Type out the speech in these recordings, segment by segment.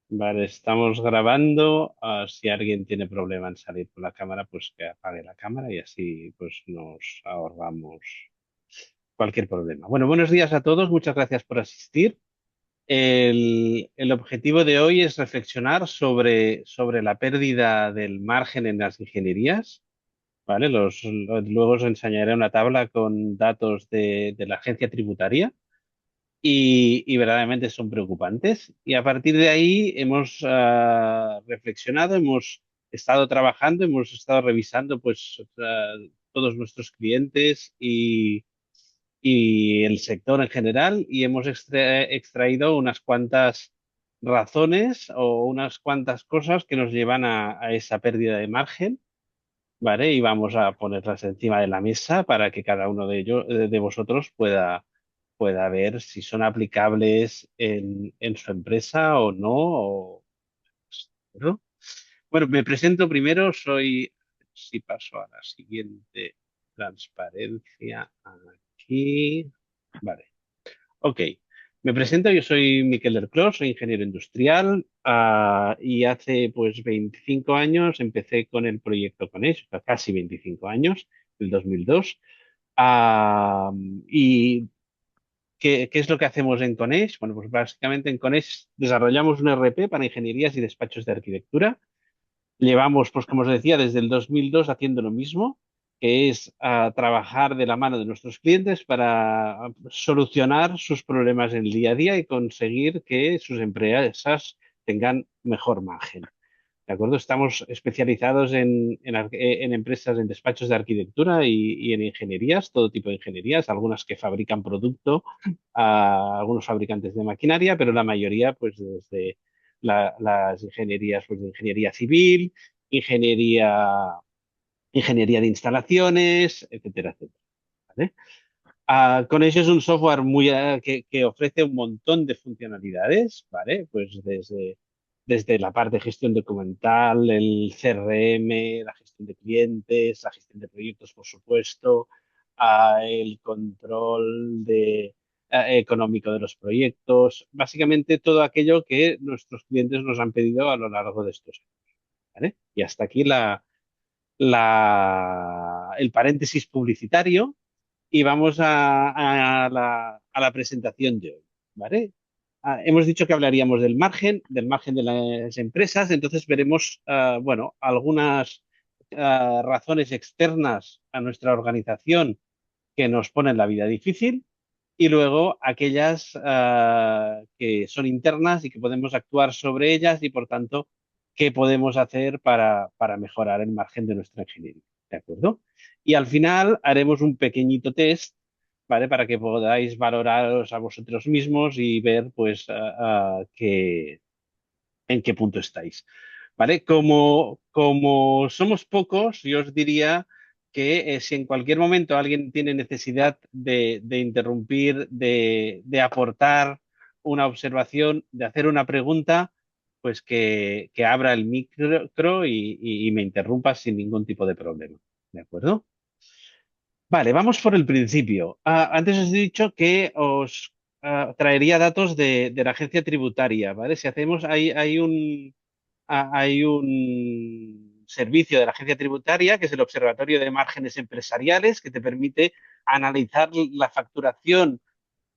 Vale, estamos grabando. Si alguien tiene problema en salir con la cámara, pues que apague la cámara y así pues nos ahorramos cualquier problema. Bueno, buenos días a todos. Muchas gracias por asistir. El objetivo de hoy es reflexionar sobre la pérdida del margen en las ingenierías. ¿Vale? Luego os enseñaré una tabla con datos de la agencia tributaria y verdaderamente son preocupantes. Y a partir de ahí hemos reflexionado, hemos estado trabajando, hemos estado revisando pues todos nuestros clientes y el sector en general y hemos extraído unas cuantas razones o unas cuantas cosas que nos llevan a esa pérdida de margen. ¿Vale? Y vamos a ponerlas encima de la mesa para que cada uno de ellos, de vosotros pueda ver si son aplicables en su empresa o no. ¿No? Bueno, me presento primero, si paso a la siguiente transparencia aquí. Vale. Ok, me presento, yo soy Miquel del Clos, soy ingeniero industrial y hace pues 25 años empecé con el proyecto Coneix, casi 25 años, el 2002. Ah, ¿Y qué es lo que hacemos en Coneix? Bueno, pues básicamente en Coneix desarrollamos un RP para ingenierías y despachos de arquitectura. Llevamos, pues como os decía, desde el 2002 haciendo lo mismo, que es trabajar de la mano de nuestros clientes para solucionar sus problemas en el día a día y conseguir que sus empresas tengan mejor margen. ¿De acuerdo? Estamos especializados en empresas, en despachos de arquitectura y en ingenierías, todo tipo de ingenierías, algunas que fabrican producto, a algunos fabricantes de maquinaria, pero la mayoría, pues desde las ingenierías, pues de ingeniería civil, ingeniería, ingeniería de instalaciones, etcétera, etcétera. ¿Vale? Con ello es un software que ofrece un montón de funcionalidades, ¿vale? Pues desde la parte de gestión documental, el CRM, la gestión de clientes, la gestión de proyectos, por supuesto, el control económico de los proyectos, básicamente todo aquello que nuestros clientes nos han pedido a lo largo de estos años, ¿vale? Y hasta aquí el paréntesis publicitario y vamos a la presentación de hoy, ¿vale? Hemos dicho que hablaríamos del margen de las empresas, entonces veremos, bueno, algunas razones externas a nuestra organización que nos ponen la vida difícil y luego aquellas que son internas y que podemos actuar sobre ellas y, por tanto, qué podemos hacer para mejorar el margen de nuestra ingeniería. ¿De acuerdo? Y al final haremos un pequeñito test, ¿vale? Para que podáis valoraros a vosotros mismos y ver, pues, en qué punto estáis. ¿Vale? Como somos pocos, yo os diría que si en cualquier momento alguien tiene necesidad de interrumpir, de aportar una observación, de hacer una pregunta, pues que abra el micro y me interrumpa sin ningún tipo de problema. ¿De acuerdo? Vale, vamos por el principio. Antes os he dicho que os traería datos de la agencia tributaria, ¿vale? Si hacemos, hay un servicio de la agencia tributaria que es el Observatorio de Márgenes Empresariales que te permite analizar la facturación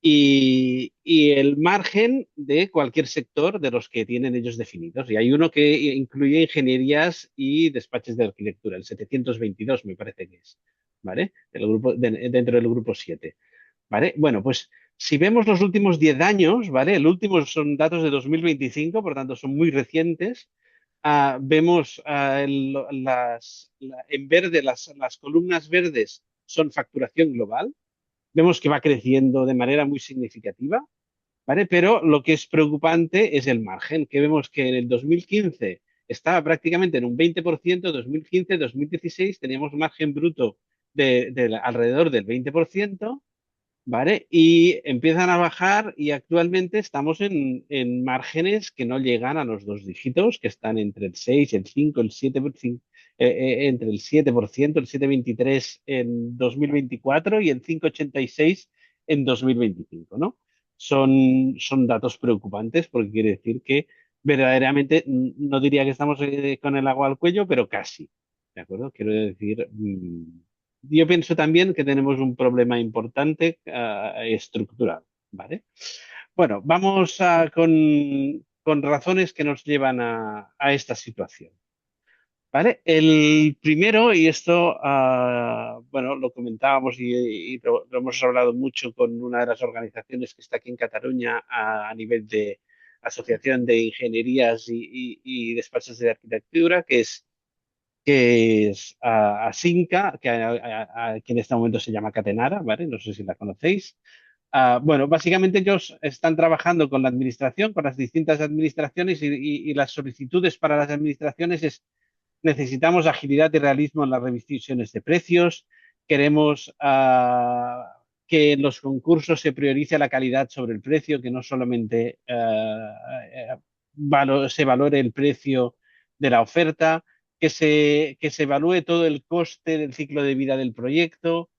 y el margen de cualquier sector de los que tienen ellos definidos. Y hay uno que incluye ingenierías y despachos de arquitectura, el 722 me parece que es, ¿vale? Dentro del grupo 7. ¿Vale? Bueno, pues si vemos los últimos 10 años, ¿vale? El último son datos de 2025, por tanto son muy recientes. Vemos en verde, las columnas verdes son facturación global. Vemos que va creciendo de manera muy significativa, ¿vale? Pero lo que es preocupante es el margen, que vemos que en el 2015 estaba prácticamente en un 20%, 2015, 2016 teníamos margen bruto alrededor del 20%. ¿Vale? Y empiezan a bajar y actualmente estamos en márgenes que no llegan a los dos dígitos, que están entre el 6, el 5, el 7, entre el 7%, el 7,23 en 2024 y el 5,86 en 2025, ¿no? Son datos preocupantes porque quiere decir que verdaderamente, no diría que estamos con el agua al cuello, pero casi. ¿De acuerdo? Quiero decir, yo pienso también que tenemos un problema importante, estructural, ¿vale? Bueno, vamos con razones que nos llevan a esta situación. ¿Vale? El primero, y esto, bueno, lo comentábamos y lo hemos hablado mucho con una de las organizaciones que está aquí en Cataluña a nivel de Asociación de Ingenierías y Despachos de Arquitectura, que es Asinca, que en este momento se llama Catenara, ¿vale? No sé si la conocéis. Bueno, básicamente ellos están trabajando con la administración, con las distintas administraciones y las solicitudes para las administraciones es necesitamos agilidad y realismo en las revisiones de precios. Queremos que en los concursos se priorice la calidad sobre el precio, que no solamente se valore el precio de la oferta, que se evalúe todo el coste del ciclo de vida del proyecto,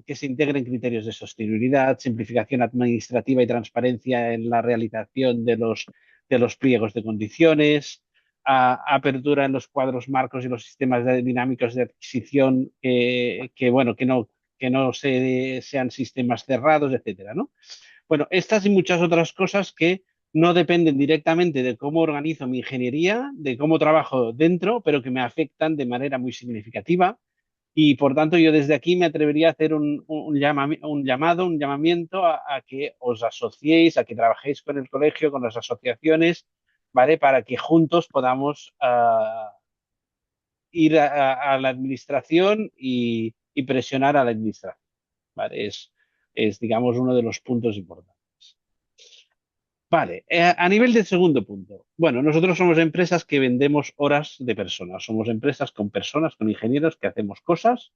que se integren criterios de sostenibilidad, simplificación administrativa y transparencia en la realización de los pliegos de condiciones, apertura en los cuadros marcos y los sistemas dinámicos de adquisición, bueno, que no sean sistemas cerrados, etcétera, ¿no? Bueno, estas y muchas otras cosas que no dependen directamente de cómo organizo mi ingeniería, de cómo trabajo dentro, pero que me afectan de manera muy significativa y por tanto, yo desde aquí me atrevería a hacer un llamado, un llamamiento a que os asociéis, a que trabajéis con el colegio, con las asociaciones, ¿vale? Para que juntos podamos ir a la administración y presionar a la administración, ¿vale? Digamos, uno de los puntos importantes. Vale, a nivel del segundo punto. Bueno, nosotros somos empresas que vendemos horas de personas. Somos empresas con personas, con ingenieros que hacemos cosas.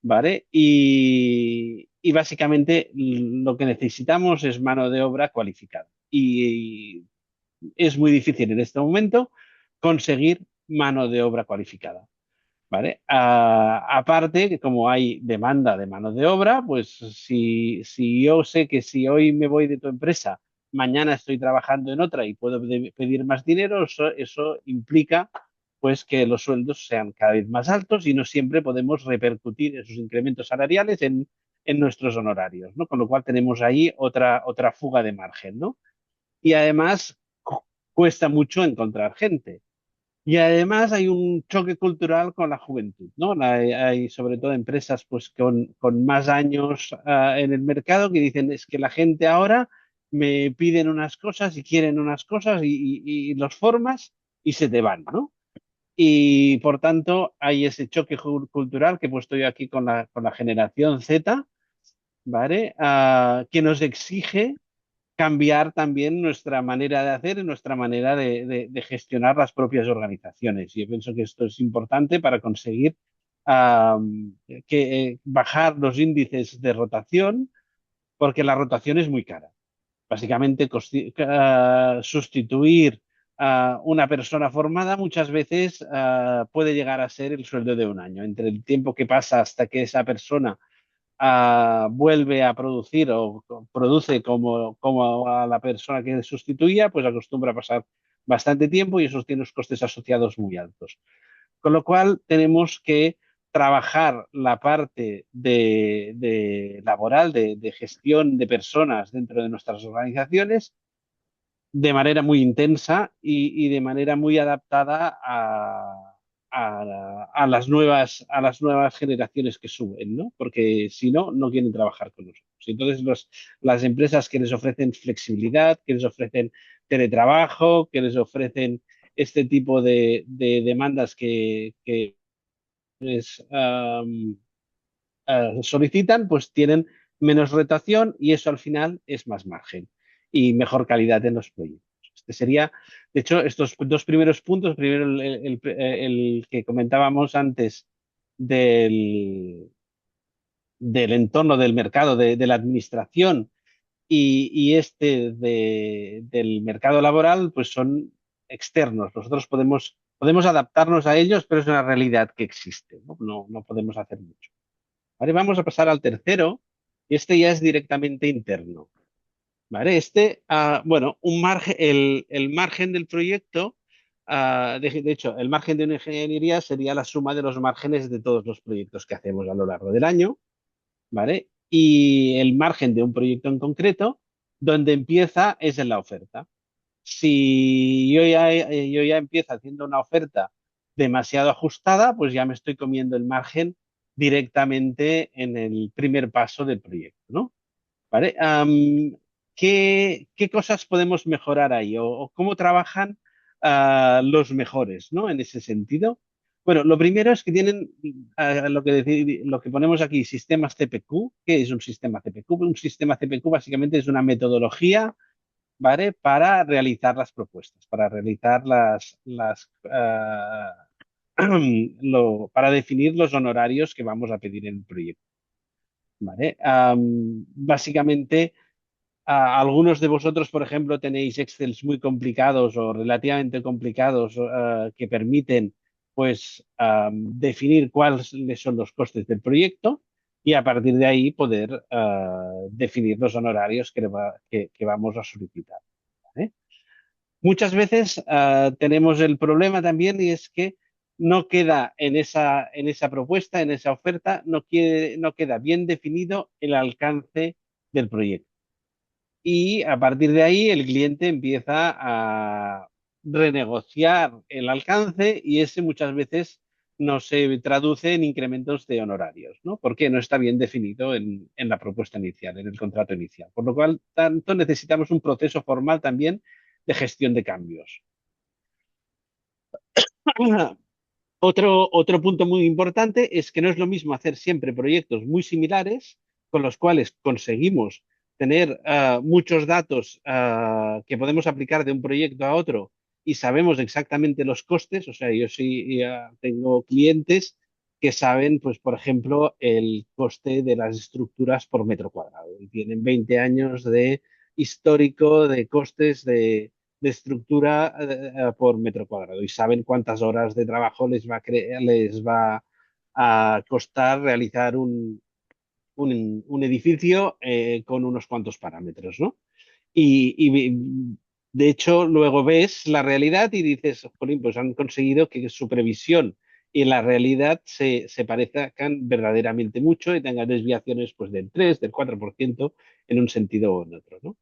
¿Vale? Y básicamente lo que necesitamos es mano de obra cualificada. Y es muy difícil en este momento conseguir mano de obra cualificada. ¿Vale? Aparte, que como hay demanda de mano de obra, pues si yo sé que si hoy me voy de tu empresa, mañana estoy trabajando en otra y puedo pedir más dinero, eso implica pues que los sueldos sean cada vez más altos y no siempre podemos repercutir esos incrementos salariales en nuestros honorarios, ¿no? Con lo cual tenemos ahí otra fuga de margen, ¿no? Y además cuesta mucho encontrar gente. Y además hay un choque cultural con la juventud, ¿no? Hay sobre todo empresas pues con más años en el mercado que dicen es que la gente ahora me piden unas cosas y quieren unas cosas y los formas y se te van, ¿no? Y por tanto hay ese choque cultural que he puesto yo aquí con la generación Z, ¿vale? Que nos exige cambiar también nuestra manera de hacer y nuestra manera de gestionar las propias organizaciones. Y yo pienso que esto es importante para conseguir bajar los índices de rotación, porque la rotación es muy cara. Básicamente, sustituir a una persona formada muchas veces puede llegar a ser el sueldo de un año. Entre el tiempo que pasa hasta que esa persona vuelve a producir o produce como a la persona que sustituía, pues acostumbra a pasar bastante tiempo y eso tiene unos costes asociados muy altos. Con lo cual tenemos que trabajar la parte de laboral, de gestión de personas dentro de nuestras organizaciones de manera muy intensa y de manera muy adaptada a las nuevas generaciones que suben, ¿no? Porque si no, no quieren trabajar con nosotros. Entonces, las empresas que les ofrecen flexibilidad, que les ofrecen teletrabajo, que les ofrecen este tipo de demandas que les solicitan, pues tienen menos rotación y eso al final es más margen y mejor calidad en los proyectos. Este sería, de hecho, estos dos primeros puntos, primero el que comentábamos antes del entorno del mercado, de la administración y este del mercado laboral, pues son externos. Nosotros podemos adaptarnos a ellos, pero es una realidad que existe, ¿no? No podemos hacer mucho. Vale, vamos a pasar al tercero, y este ya es directamente interno. ¿vale? Bueno, el margen del proyecto, de hecho, el margen de una ingeniería sería la suma de los márgenes de todos los proyectos que hacemos a lo largo del año, ¿vale? Y el margen de un proyecto en concreto, donde empieza es en la oferta. Si yo ya empiezo haciendo una oferta demasiado ajustada, pues ya me estoy comiendo el margen directamente en el primer paso del proyecto, ¿no? ¿Vale? ¿Qué cosas podemos mejorar ahí? ¿O cómo trabajan los mejores, ¿no? En ese sentido. Bueno, lo primero es que tienen lo que ponemos aquí, sistemas CPQ. ¿Qué es un sistema CPQ? Un sistema CPQ básicamente es una metodología, ¿vale? Para realizar las propuestas, para realizar para definir los honorarios que vamos a pedir en el proyecto, ¿vale? Básicamente, algunos de vosotros, por ejemplo, tenéis Excels muy complicados o relativamente complicados que permiten, pues, definir cuáles son los costes del proyecto y a partir de ahí poder definir los honorarios que vamos a solicitar, ¿vale? Muchas veces tenemos el problema también y es que no queda en esa propuesta, en esa oferta, no queda bien definido el alcance del proyecto. Y a partir de ahí el cliente empieza a renegociar el alcance y ese muchas veces no se traduce en incrementos de honorarios, ¿no? Porque no está bien definido en la propuesta inicial, en el contrato inicial. Por lo cual, tanto necesitamos un proceso formal también de gestión de cambios. Otro punto muy importante es que no es lo mismo hacer siempre proyectos muy similares con los cuales conseguimos tener muchos datos que podemos aplicar de un proyecto a otro y sabemos exactamente los costes. O sea, yo sí tengo clientes que saben, pues, por ejemplo, el coste de las estructuras por metro cuadrado y tienen 20 años de histórico de costes de estructura por metro cuadrado y saben cuántas horas de trabajo les va a costar realizar un edificio con unos cuantos parámetros, ¿no? De hecho, luego ves la realidad y dices, jolín, pues han conseguido que su previsión y la realidad se parezcan verdaderamente mucho y tengan desviaciones pues, del 3, del 4% en un sentido o en otro, ¿no?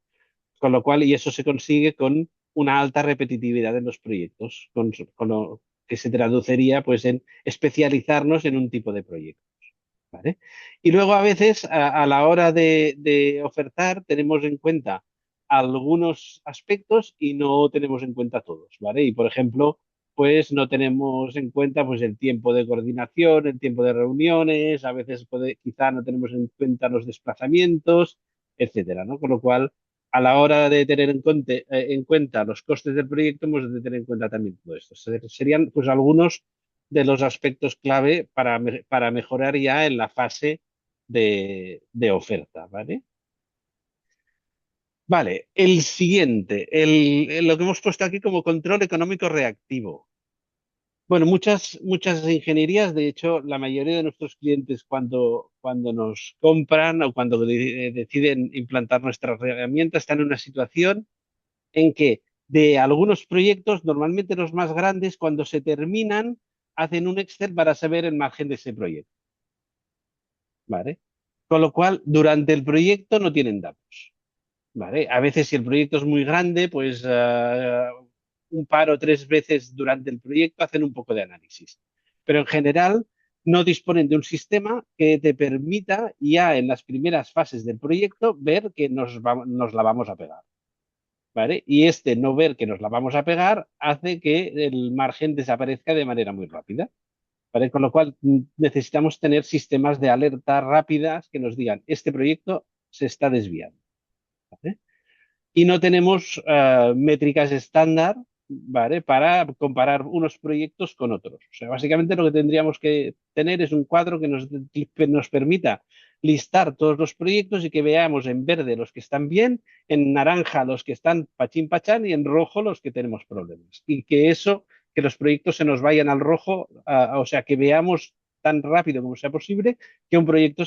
Con lo cual, y eso se consigue con una alta repetitividad en los proyectos, con lo que se traduciría pues en especializarnos en un tipo de proyecto, ¿vale? Y luego a veces a la hora de ofertar tenemos en cuenta algunos aspectos y no tenemos en cuenta todos, ¿vale? Y por ejemplo, pues no tenemos en cuenta pues el tiempo de coordinación, el tiempo de reuniones, a veces quizá no tenemos en cuenta los desplazamientos, etcétera, ¿no? Con lo cual, a la hora de tener en cuenta los costes del proyecto, hemos de tener en cuenta también todo esto. Serían pues algunos de los aspectos clave para mejorar ya en la fase de oferta, ¿vale? Vale, el siguiente, lo que hemos puesto aquí como control económico reactivo. Bueno, muchas ingenierías, de hecho, la mayoría de nuestros clientes cuando nos compran o cuando deciden implantar nuestras herramientas están en una situación en que de algunos proyectos, normalmente los más grandes, cuando se terminan, hacen un Excel para saber el margen de ese proyecto, ¿vale? Con lo cual, durante el proyecto no tienen datos, ¿vale? A veces si el proyecto es muy grande, pues un par o tres veces durante el proyecto hacen un poco de análisis. Pero en general no disponen de un sistema que te permita ya en las primeras fases del proyecto ver que nos la vamos a pegar. ¿Vale? Y este no ver que nos la vamos a pegar hace que el margen desaparezca de manera muy rápida. ¿Vale? Con lo cual necesitamos tener sistemas de alerta rápidas que nos digan, este proyecto se está desviando. ¿Vale? Y no tenemos métricas estándar, ¿vale? Para comparar unos proyectos con otros. O sea, básicamente lo que tendríamos que tener es un cuadro que nos permita listar todos los proyectos y que veamos en verde los que están bien, en naranja los que están pachín pachán y en rojo los que tenemos problemas. Y que los proyectos se nos vayan al rojo, o sea, que veamos tan rápido como sea posible que un proyecto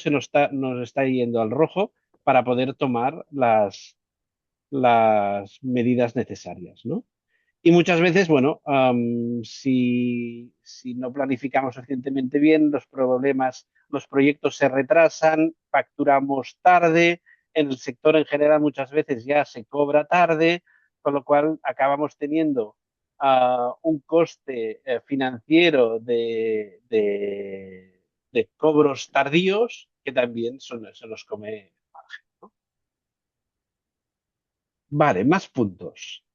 nos está yendo al rojo para poder tomar las medidas necesarias, ¿no? Y muchas veces, bueno, si no planificamos suficientemente bien, los proyectos se retrasan, facturamos tarde, en el sector en general muchas veces ya se cobra tarde, con lo cual acabamos teniendo un coste financiero de cobros tardíos que también se los come margen, ¿no? Vale, más puntos.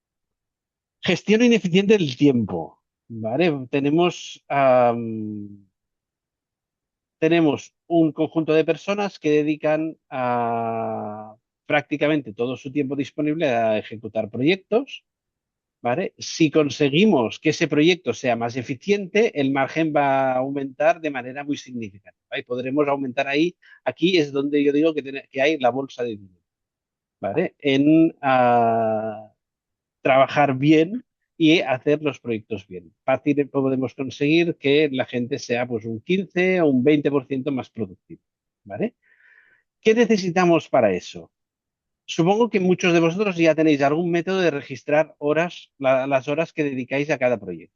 Gestión ineficiente del tiempo. ¿Vale? Tenemos un conjunto de personas que dedican prácticamente todo su tiempo disponible a ejecutar proyectos. ¿Vale? Si conseguimos que ese proyecto sea más eficiente, el margen va a aumentar de manera muy significativa. ¿Vale? Podremos aumentar ahí. Aquí es donde yo digo que hay la bolsa de dinero. ¿Vale? Trabajar bien y hacer los proyectos bien. Fácil podemos conseguir que la gente sea pues un 15 o un 20% más productivo. ¿Vale? ¿Qué necesitamos para eso? Supongo que muchos de vosotros ya tenéis algún método de registrar las horas que dedicáis a cada proyecto.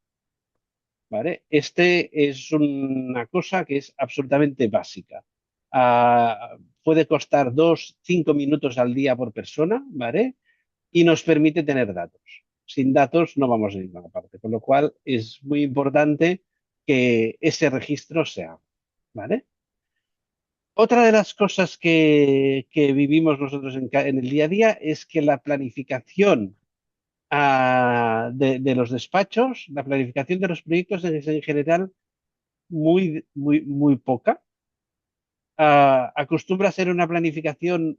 ¿Vale? Este es una cosa que es absolutamente básica. Puede costar 5 minutos al día por persona, ¿vale? Y nos permite tener datos. Sin datos no vamos a ninguna parte, con lo cual es muy importante que ese registro se haga, ¿vale? Otra de las cosas que vivimos nosotros en el día a día es que la planificación de los despachos, la planificación de los proyectos es en general muy, muy, muy poca. Acostumbra a ser una planificación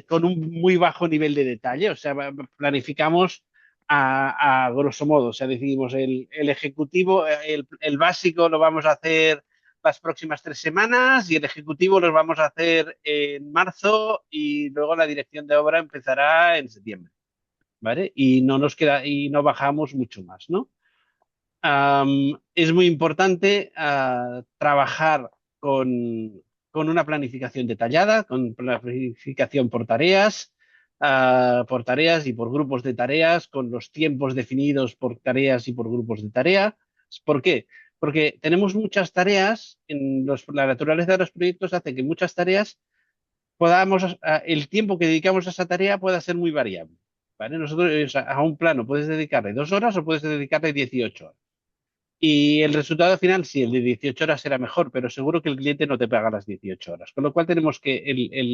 con un muy bajo nivel de detalle, o sea, planificamos a grosso modo, o sea, decidimos el ejecutivo, el básico lo vamos a hacer las próximas 3 semanas y el ejecutivo lo vamos a hacer en marzo y luego la dirección de obra empezará en septiembre, ¿vale? Y no nos queda, y no bajamos mucho más, ¿no? Es muy importante trabajar con una planificación detallada, con planificación por tareas y por grupos de tareas, con los tiempos definidos por tareas y por grupos de tareas. ¿Por qué? Porque tenemos muchas tareas, la naturaleza de los proyectos hace que muchas tareas el tiempo que dedicamos a esa tarea pueda ser muy variable. ¿Vale? Nosotros a un plano puedes dedicarle 2 horas o puedes dedicarle 18 horas. Y el resultado final, sí, el de 18 horas será mejor, pero seguro que el cliente no te paga las 18 horas. Con lo cual tenemos que,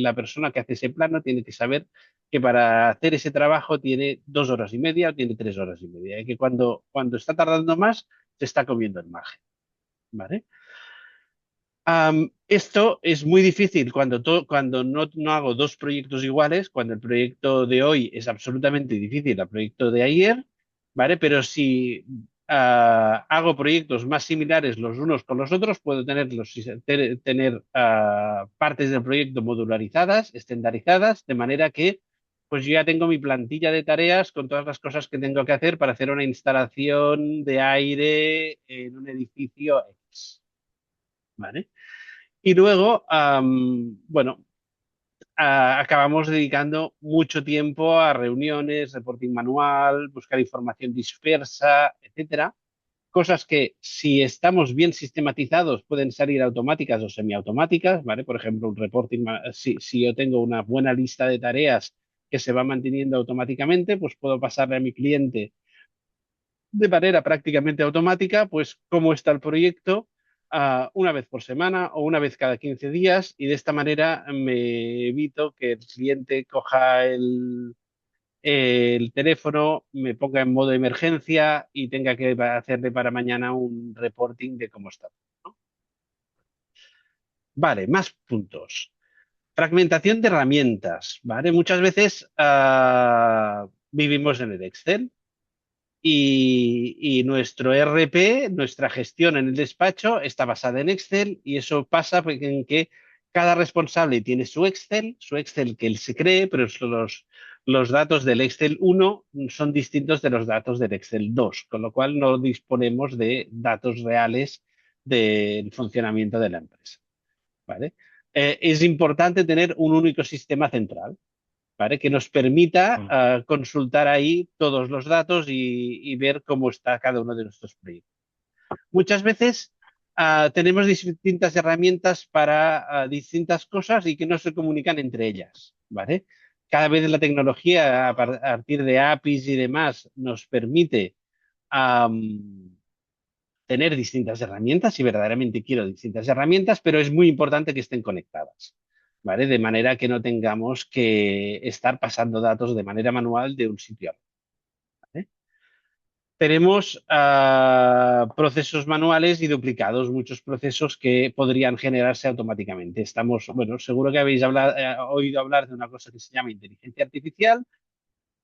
la persona que hace ese plano tiene que saber que para hacer ese trabajo tiene 2 horas y media o tiene 3 horas y media. Y que cuando está tardando más, se está comiendo el margen. ¿Vale? Esto es muy difícil cuando no hago dos proyectos iguales, cuando el proyecto de hoy es absolutamente difícil al proyecto de ayer, ¿vale? Pero si hago proyectos más similares los unos con los otros, puedo tener partes del proyecto modularizadas, estandarizadas, de manera que pues yo ya tengo mi plantilla de tareas con todas las cosas que tengo que hacer para hacer una instalación de aire en un edificio X, ¿vale? Y luego, bueno, acabamos dedicando mucho tiempo a reuniones, reporting manual, buscar información dispersa, etcétera. Cosas que si estamos bien sistematizados pueden salir automáticas o semiautomáticas, ¿vale? Por ejemplo, si yo tengo una buena lista de tareas que se va manteniendo automáticamente, pues puedo pasarle a mi cliente de manera prácticamente automática, pues cómo está el proyecto una vez por semana o una vez cada 15 días y de esta manera me evito que el cliente coja el teléfono, me ponga en modo emergencia y tenga que hacerle para mañana un reporting de cómo está, ¿no? Vale, más puntos. Fragmentación de herramientas, ¿vale? Muchas veces vivimos en el Excel y nuestro RP, nuestra gestión en el despacho está basada en Excel y eso pasa en que cada responsable tiene su Excel que él se cree, pero los datos del Excel 1 son distintos de los datos del Excel 2, con lo cual no disponemos de datos reales del funcionamiento de la empresa, ¿vale? es importante tener un único sistema central, ¿vale? Que nos permita Mm. consultar ahí todos los datos y ver cómo está cada uno de nuestros proyectos. Muchas veces tenemos distintas herramientas para distintas cosas y que no se comunican entre ellas, ¿vale? Cada vez la tecnología, a partir de APIs y demás, nos permite am, tener distintas herramientas, y verdaderamente quiero distintas herramientas, pero es muy importante que estén conectadas, ¿vale? De manera que no tengamos que estar pasando datos de manera manual de un sitio a otro, ¿vale? Tenemos procesos manuales y duplicados, muchos procesos que podrían generarse automáticamente. Estamos, bueno, seguro que habéis oído hablar de una cosa que se llama inteligencia artificial,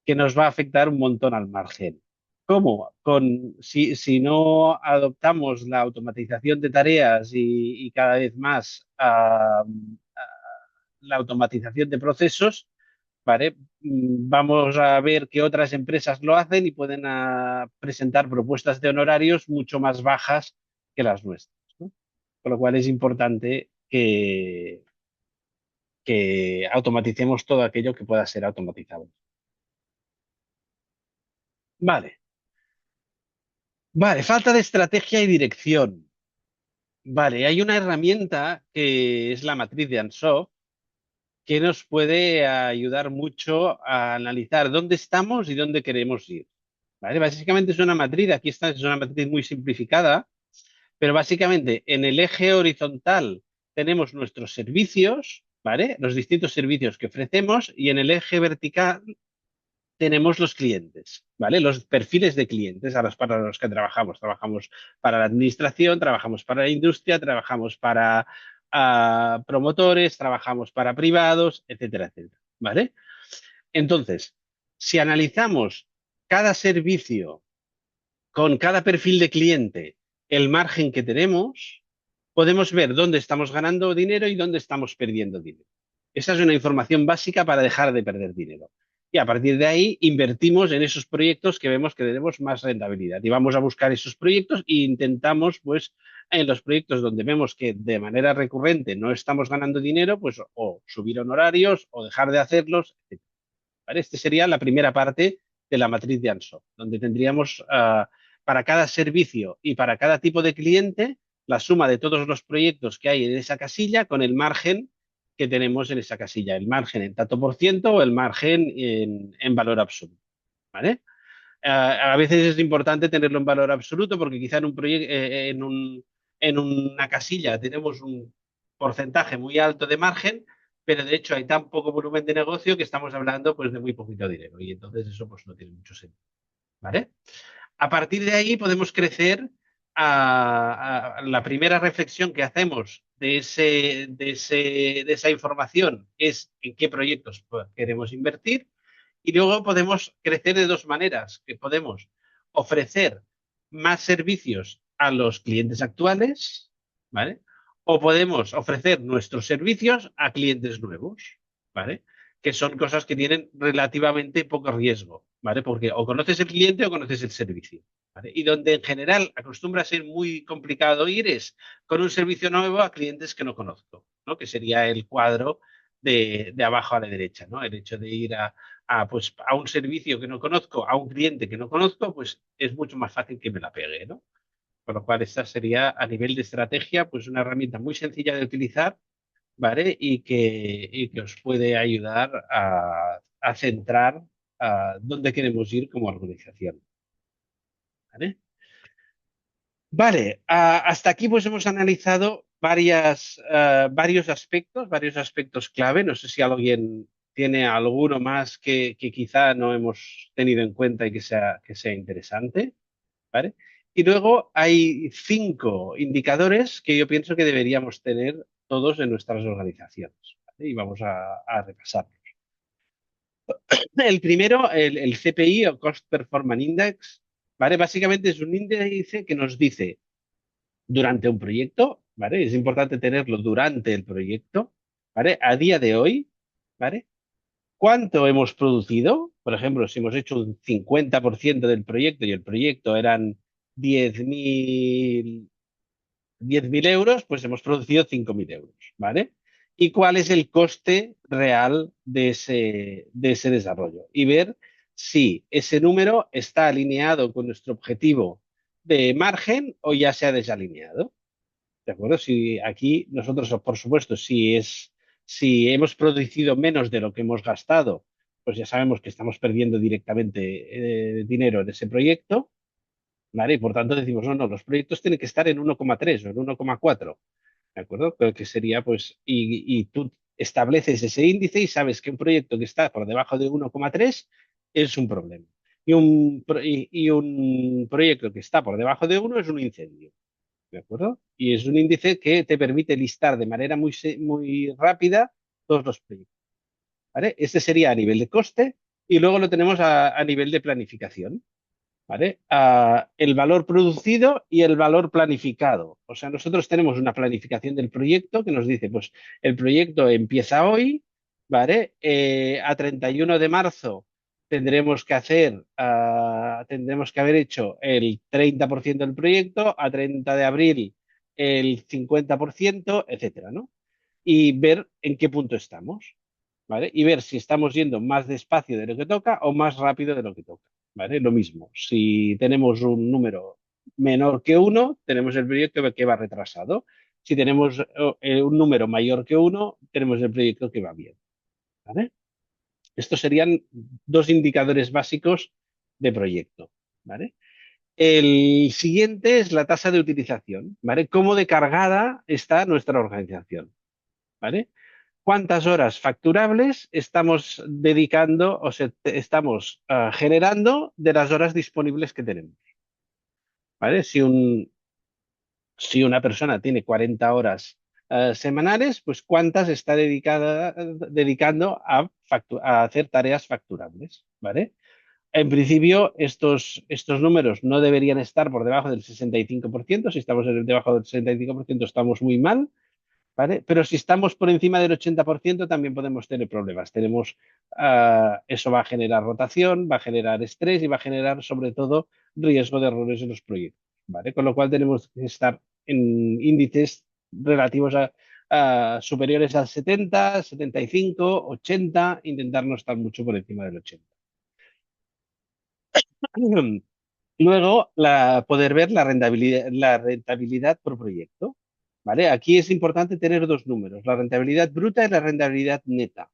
que nos va a afectar un montón al margen. ¿Cómo? Si no adoptamos la automatización de tareas y cada vez más la automatización de procesos, ¿vale? Vamos a ver que otras empresas lo hacen y pueden presentar propuestas de honorarios mucho más bajas que las nuestras, ¿no? Con lo cual es importante que automaticemos todo aquello que pueda ser automatizado. Vale, vale, falta de estrategia y dirección. Vale, hay una herramienta que es la matriz de Ansoff que nos puede ayudar mucho a analizar dónde estamos y dónde queremos ir. ¿Vale? Básicamente es una matriz, aquí está, es una matriz muy simplificada, pero básicamente en el eje horizontal tenemos nuestros servicios, ¿vale? Los distintos servicios que ofrecemos y en el eje vertical tenemos los clientes, ¿vale? Los perfiles de clientes para los que trabajamos. Trabajamos para la administración, trabajamos para la industria, trabajamos para promotores, trabajamos para privados, etcétera, etcétera, ¿vale? Entonces, si analizamos cada servicio con cada perfil de cliente, el margen que tenemos, podemos ver dónde estamos ganando dinero y dónde estamos perdiendo dinero. Esa es una información básica para dejar de perder dinero. Y a partir de ahí invertimos en esos proyectos que vemos que tenemos más rentabilidad. Y vamos a buscar esos proyectos e intentamos, pues, en los proyectos donde vemos que de manera recurrente no estamos ganando dinero, pues o subir honorarios o dejar de hacerlos, etc. ¿Vale? Esta sería la primera parte de la matriz de Anso, donde tendríamos para cada servicio y para cada tipo de cliente la suma de todos los proyectos que hay en esa casilla con el margen que tenemos en esa casilla, el margen en tanto por ciento o el margen en valor absoluto. ¿Vale? A veces es importante tenerlo en valor absoluto porque quizá en un proyecto, en una casilla tenemos un porcentaje muy alto de margen, pero de hecho hay tan poco volumen de negocio que estamos hablando pues de muy poquito dinero y entonces eso pues no tiene mucho sentido, ¿vale? A partir de ahí podemos crecer a la primera reflexión que hacemos de esa información es en qué proyectos pues, queremos invertir y luego podemos crecer de dos maneras, que podemos ofrecer más servicios a los clientes actuales, ¿vale? O podemos ofrecer nuestros servicios a clientes nuevos, ¿vale? Que son cosas que tienen relativamente poco riesgo, ¿vale? Porque o conoces el cliente o conoces el servicio, ¿vale? Y donde en general acostumbra a ser muy complicado ir es con un servicio nuevo a clientes que no conozco, ¿no? Que sería el cuadro de abajo a la derecha, ¿no? El hecho de ir pues, a un servicio que no conozco, a un cliente que no conozco, pues es mucho más fácil que me la pegue, ¿no? Con lo cual, esta sería a nivel de estrategia, pues una herramienta muy sencilla de utilizar, ¿vale? Y que os puede ayudar a centrar dónde queremos ir como organización, ¿vale? Vale, hasta aquí pues hemos analizado varios aspectos clave. No sé si alguien tiene alguno más que quizá no hemos tenido en cuenta y que sea interesante, ¿vale? Y luego hay 5 indicadores que yo pienso que deberíamos tener todos en nuestras organizaciones, ¿vale? Y vamos a repasarlos. El primero, el CPI o Cost Performance Index, ¿vale? Básicamente es un índice que nos dice durante un proyecto, ¿vale? Es importante tenerlo durante el proyecto, ¿vale? A día de hoy, ¿vale? ¿Cuánto hemos producido? Por ejemplo, si hemos hecho un 50% del proyecto y el proyecto eran 10.000 10.000 euros, pues hemos producido 5.000 euros, ¿vale? y cuál es el coste real de ese desarrollo. Y ver si ese número está alineado con nuestro objetivo de margen o ya se ha desalineado. ¿De acuerdo? Si aquí nosotros, por supuesto, si hemos producido menos de lo que hemos gastado, pues ya sabemos que estamos perdiendo directamente dinero en ese proyecto, ¿vale? Y por tanto decimos, no, no, los proyectos tienen que estar en 1,3 o en 1,4. ¿De acuerdo? Creo que sería, pues, y tú estableces ese índice y sabes que un proyecto que está por debajo de 1,3 es un problema. Y un proyecto que está por debajo de uno es un incendio. ¿De acuerdo? Y es un índice que te permite listar de manera muy rápida todos los proyectos. ¿Vale? Este sería a nivel de coste y luego lo tenemos a nivel de planificación. ¿Vale? El valor producido y el valor planificado. O sea, nosotros tenemos una planificación del proyecto que nos dice, pues el proyecto empieza hoy, ¿vale? A 31 de marzo tendremos que haber hecho el 30% del proyecto, a 30 de abril el 50%, etcétera, ¿no? Y ver en qué punto estamos. ¿Vale? Y ver si estamos yendo más despacio de lo que toca o más rápido de lo que toca, ¿vale? Lo mismo, si tenemos un número menor que uno, tenemos el proyecto que va retrasado. Si tenemos un número mayor que uno, tenemos el proyecto que va bien, ¿vale? Estos serían dos indicadores básicos de proyecto, ¿vale? El siguiente es la tasa de utilización, ¿vale? ¿Cómo de cargada está nuestra organización? ¿Vale? ¿Cuántas horas facturables estamos dedicando o estamos generando de las horas disponibles que tenemos? ¿Vale? Si una persona tiene 40 horas semanales, pues ¿cuántas está dedicando a hacer tareas facturables? ¿Vale? En principio, estos números no deberían estar por debajo del 65%. Si estamos debajo del 65%, estamos muy mal. ¿Vale? Pero si estamos por encima del 80% también podemos tener problemas. Eso va a generar rotación, va a generar estrés y va a generar sobre todo riesgo de errores en los proyectos, ¿vale? Con lo cual tenemos que estar en índices relativos a superiores al 70, 75, 80, intentar no estar mucho por encima del 80. Luego, poder ver la rentabilidad por proyecto. ¿Vale? Aquí es importante tener dos números, la rentabilidad bruta y la rentabilidad neta.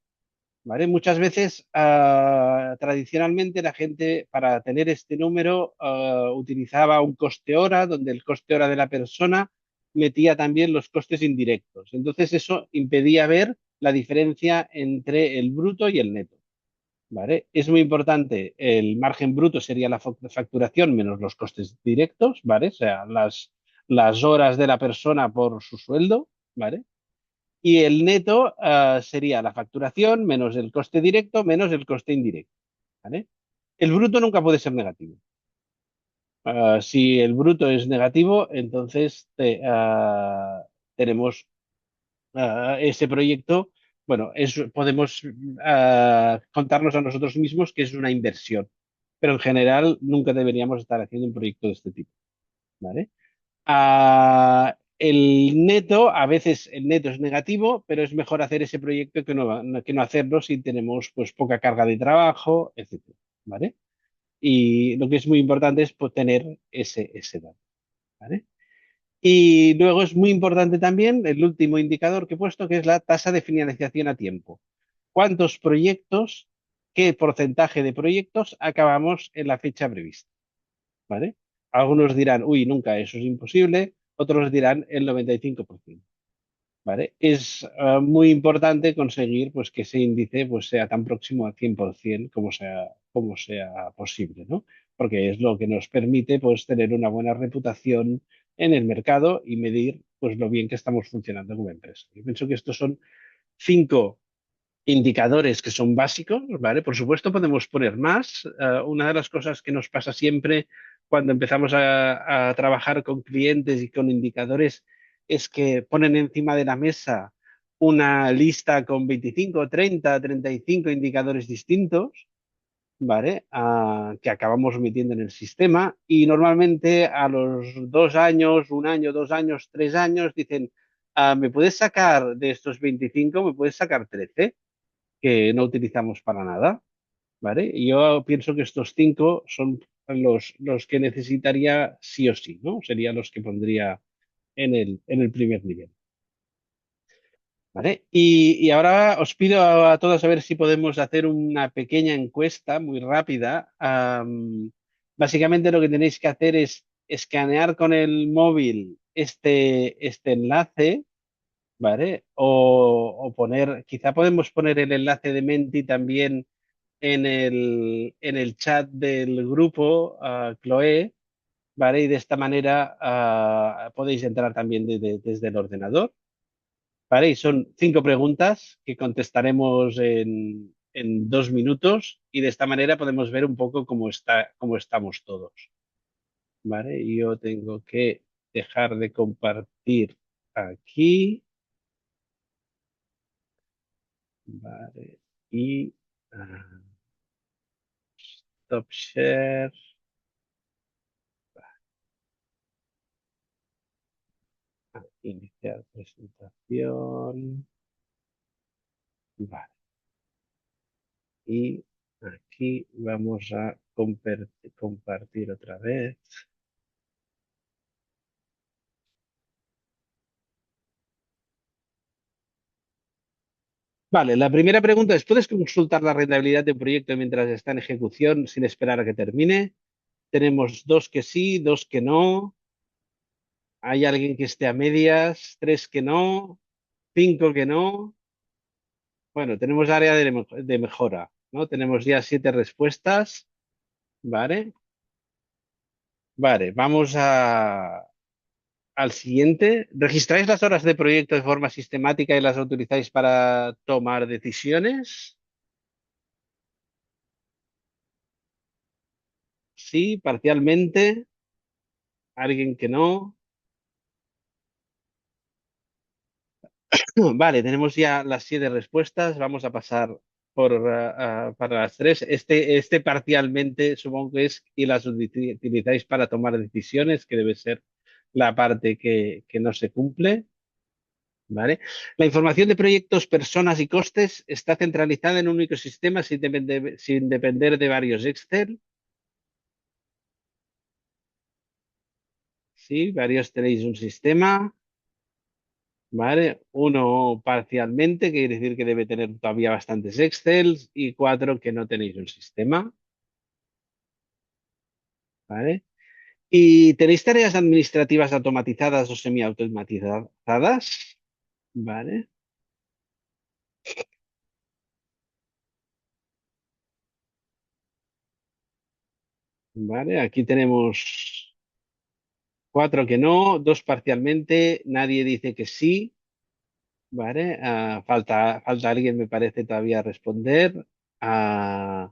¿Vale? Muchas veces, tradicionalmente, la gente para tener este número utilizaba un coste hora, donde el coste hora de la persona metía también los costes indirectos. Entonces, eso impedía ver la diferencia entre el bruto y el neto. ¿Vale? Es muy importante, el margen bruto sería la facturación menos los costes directos, ¿vale? O sea, las horas de la persona por su sueldo, ¿vale? Y el neto sería la facturación menos el coste directo menos el coste indirecto, ¿vale? El bruto nunca puede ser negativo. Si el bruto es negativo, entonces tenemos ese proyecto, bueno, podemos contarnos a nosotros mismos que es una inversión, pero en general nunca deberíamos estar haciendo un proyecto de este tipo, ¿vale? El neto, a veces el neto es negativo, pero es mejor hacer ese proyecto que no hacerlo si tenemos pues poca carga de trabajo, etcétera, ¿vale? Y lo que es muy importante es pues, tener ese dato, ¿vale? Y luego es muy importante también el último indicador que he puesto, que es la tasa de finalización a tiempo. ¿Cuántos proyectos, qué porcentaje de proyectos acabamos en la fecha prevista? ¿Vale? Algunos dirán, uy, nunca, eso es imposible. Otros dirán el 95%. ¿Vale? Es muy importante conseguir pues, que ese índice pues, sea tan próximo al 100% como sea posible, ¿no? Porque es lo que nos permite pues, tener una buena reputación en el mercado y medir pues, lo bien que estamos funcionando como empresa. Yo pienso que estos son 5 indicadores que son básicos, ¿vale? Por supuesto, podemos poner más. Una de las cosas que nos pasa siempre cuando empezamos a trabajar con clientes y con indicadores es que ponen encima de la mesa una lista con 25, 30, 35 indicadores distintos, ¿vale? Que acabamos metiendo en el sistema y normalmente a los 2 años, 1 año, 2 años, 3 años dicen, ¿Me puedes sacar de estos 25, me puedes sacar 13 que no utilizamos para nada? ¿Vale? Y yo pienso que estos 5 son los que necesitaría sí o sí, ¿no? Serían los que pondría en el primer nivel. ¿Vale? Y ahora os pido a todos a ver si podemos hacer una pequeña encuesta muy rápida. Básicamente lo que tenéis que hacer es escanear con el móvil este enlace, ¿vale? O poner, quizá podemos poner el enlace de Menti también en el chat del grupo, Chloe, ¿vale? Y de esta manera podéis entrar también desde el ordenador. ¿Vale? Y son 5 preguntas que contestaremos en 2 minutos y de esta manera podemos ver un poco cómo estamos todos. ¿Vale? Y yo tengo que dejar de compartir aquí. ¿Vale? Y stop share. Iniciar presentación. Vale. Y aquí vamos a compartir otra vez. Vale, la primera pregunta es, ¿puedes consultar la rentabilidad de un proyecto mientras está en ejecución sin esperar a que termine? Tenemos dos que sí, dos que no. Hay alguien que esté a medias, tres que no, cinco que no. Bueno, tenemos área de mejora, ¿no? Tenemos ya 7 respuestas. Vale, vale, vamos al siguiente. ¿Registráis las horas de proyecto de forma sistemática y las utilizáis para tomar decisiones? Sí, parcialmente. Alguien que no. Vale, tenemos ya las 7 respuestas. Vamos a pasar para las tres. Este parcialmente supongo que es y las utilizáis para tomar decisiones, que debe ser la parte que no se cumple. ¿Vale? La información de proyectos, personas y costes está centralizada en un único sistema sin depender de varios Excel. Sí, varios tenéis un sistema. ¿Vale? Uno parcialmente, que quiere decir que debe tener todavía bastantes Excels, y 4 que no tenéis un sistema, ¿vale? ¿Y tenéis tareas administrativas automatizadas o semiautomatizadas? ¿Vale? ¿Vale? Aquí tenemos 4 que no, 2 parcialmente, nadie dice que sí, ¿vale? Falta alguien, me parece, todavía responder. Ah,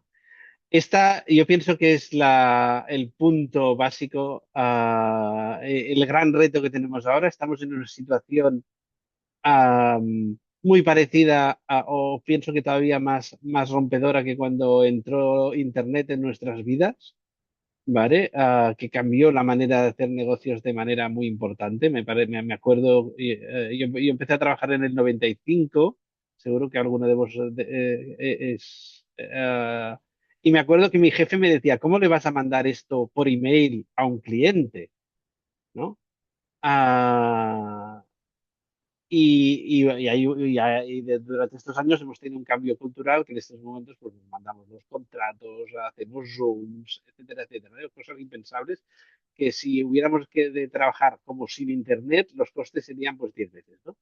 Esta yo pienso que es el punto básico, el gran reto que tenemos ahora. Estamos en una situación muy parecida o pienso que todavía más rompedora que cuando entró Internet en nuestras vidas, ¿vale? Que cambió la manera de hacer negocios de manera muy importante. Me acuerdo, yo empecé a trabajar en el 95, seguro que alguno de vosotros y me acuerdo que mi jefe me decía, ¿cómo le vas a mandar esto por email a un cliente? ¿No? Ah, durante estos años hemos tenido un cambio cultural que en estos momentos pues, nos mandamos los contratos, hacemos Zooms, etcétera, etcétera, ¿no? Cosas impensables que si hubiéramos que de trabajar como sin Internet, los costes serían pues 10 veces, ¿no?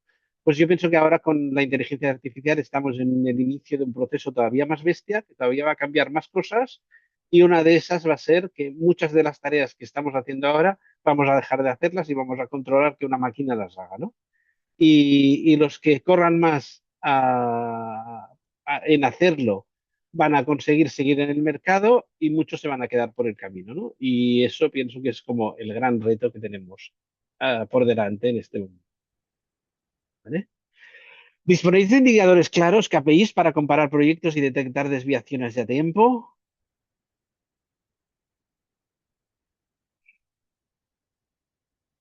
Pues yo pienso que ahora con la inteligencia artificial estamos en el inicio de un proceso todavía más bestia, que todavía va a cambiar más cosas y una de esas va a ser que muchas de las tareas que estamos haciendo ahora vamos a dejar de hacerlas y vamos a controlar que una máquina las haga, ¿no? Y los que corran más en hacerlo van a conseguir seguir en el mercado y muchos se van a quedar por el camino, ¿no? Y eso pienso que es como el gran reto que tenemos por delante en este momento, ¿vale? ¿Disponéis de indicadores claros, KPIs, para comparar proyectos y detectar desviaciones de tiempo?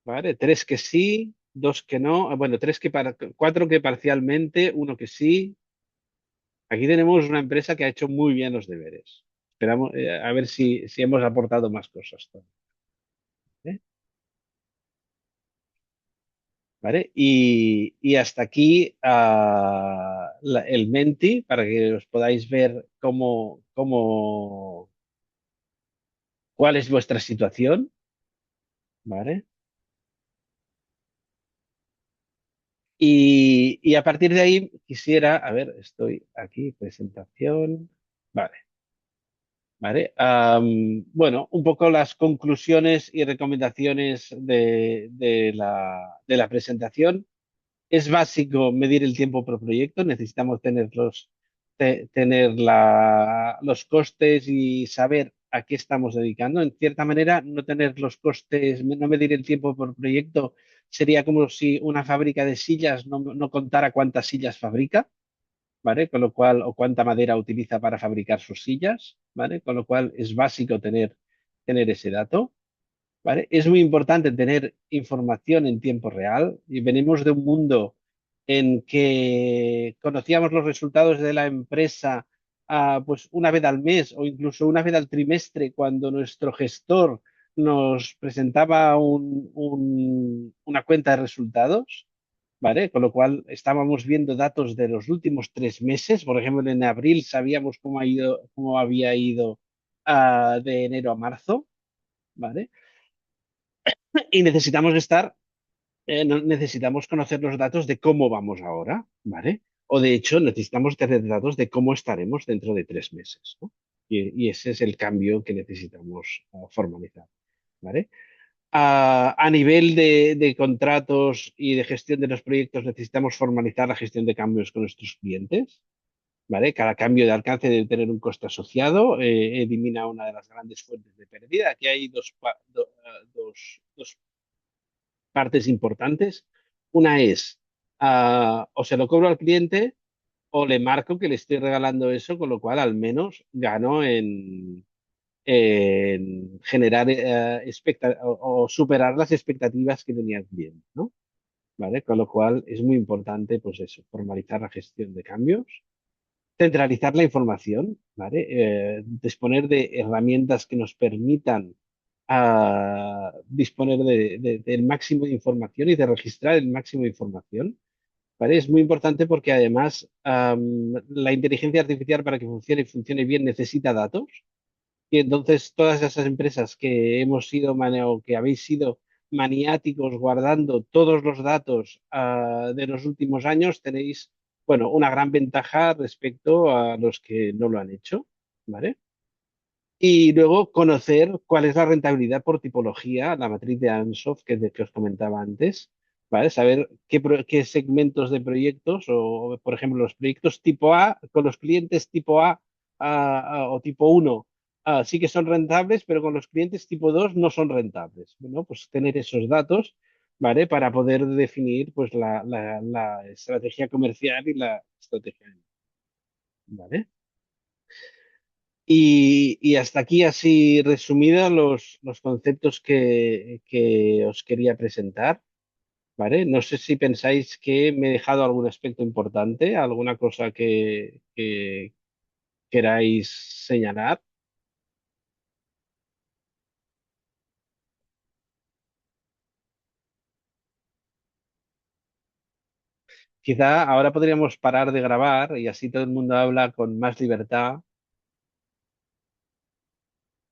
¿Vale? 3 que sí, dos que no, bueno, cuatro que parcialmente, uno que sí. Aquí tenemos una empresa que ha hecho muy bien los deberes. Esperamos, a ver si hemos aportado más cosas todavía, ¿eh? ¿Vale? Y hasta aquí el Menti, para que os podáis ver cuál es vuestra situación, ¿vale? Y a partir de ahí quisiera, a ver, estoy aquí, presentación, vale. ¿Vale? Bueno, un poco las conclusiones y recomendaciones de la presentación. Es básico medir el tiempo por proyecto, necesitamos tener los costes y saber a qué estamos dedicando. En cierta manera, no tener los costes, no medir el tiempo por proyecto sería como si una fábrica de sillas no contara cuántas sillas fabrica. ¿Vale? Con lo cual, o cuánta madera utiliza para fabricar sus sillas, ¿vale? Con lo cual es básico tener ese dato, ¿vale? Es muy importante tener información en tiempo real y venimos de un mundo en que conocíamos los resultados de la empresa pues una vez al mes o incluso una vez al trimestre cuando nuestro gestor nos presentaba una cuenta de resultados. ¿Vale? Con lo cual estábamos viendo datos de los últimos 3 meses. Por ejemplo, en abril sabíamos cómo había ido de enero a marzo, ¿vale? Y necesitamos conocer los datos de cómo vamos ahora, ¿vale? O de hecho, necesitamos tener datos de cómo estaremos dentro de 3 meses, ¿no? Y ese es el cambio que necesitamos formalizar, ¿vale? A nivel de contratos y de gestión de los proyectos, necesitamos formalizar la gestión de cambios con nuestros clientes, ¿vale? Cada cambio de alcance debe tener un coste asociado, elimina una de las grandes fuentes de pérdida. Aquí hay dos partes importantes. Una es, o se lo cobro al cliente o le marco que le estoy regalando eso, con lo cual al menos gano en generar o superar las expectativas que tenía el cliente, ¿no? ¿Vale? Con lo cual es muy importante, pues eso, formalizar la gestión de cambios, centralizar la información, ¿vale? Disponer de herramientas que nos permitan disponer del máximo de información y de registrar el máximo de información, ¿vale? Es muy importante porque además la inteligencia artificial para que funcione bien necesita datos. Y entonces todas esas empresas que o que habéis sido maniáticos guardando todos los datos de los últimos años, tenéis, bueno, una gran ventaja respecto a los que no lo han hecho, ¿vale? Y luego conocer cuál es la rentabilidad por tipología, la matriz de Ansoff que os comentaba antes, ¿vale? Saber qué segmentos de proyectos por ejemplo, los proyectos tipo A con los clientes tipo o tipo uno sí que son rentables, pero con los clientes tipo 2 no son rentables. Bueno, pues tener esos datos, ¿vale? Para poder definir pues la estrategia comercial y la estrategia, ¿vale? Y hasta aquí, así resumidos, los conceptos que os quería presentar, ¿vale? No sé si pensáis que me he dejado algún aspecto importante, alguna cosa que queráis señalar. Quizá ahora podríamos parar de grabar y así todo el mundo habla con más libertad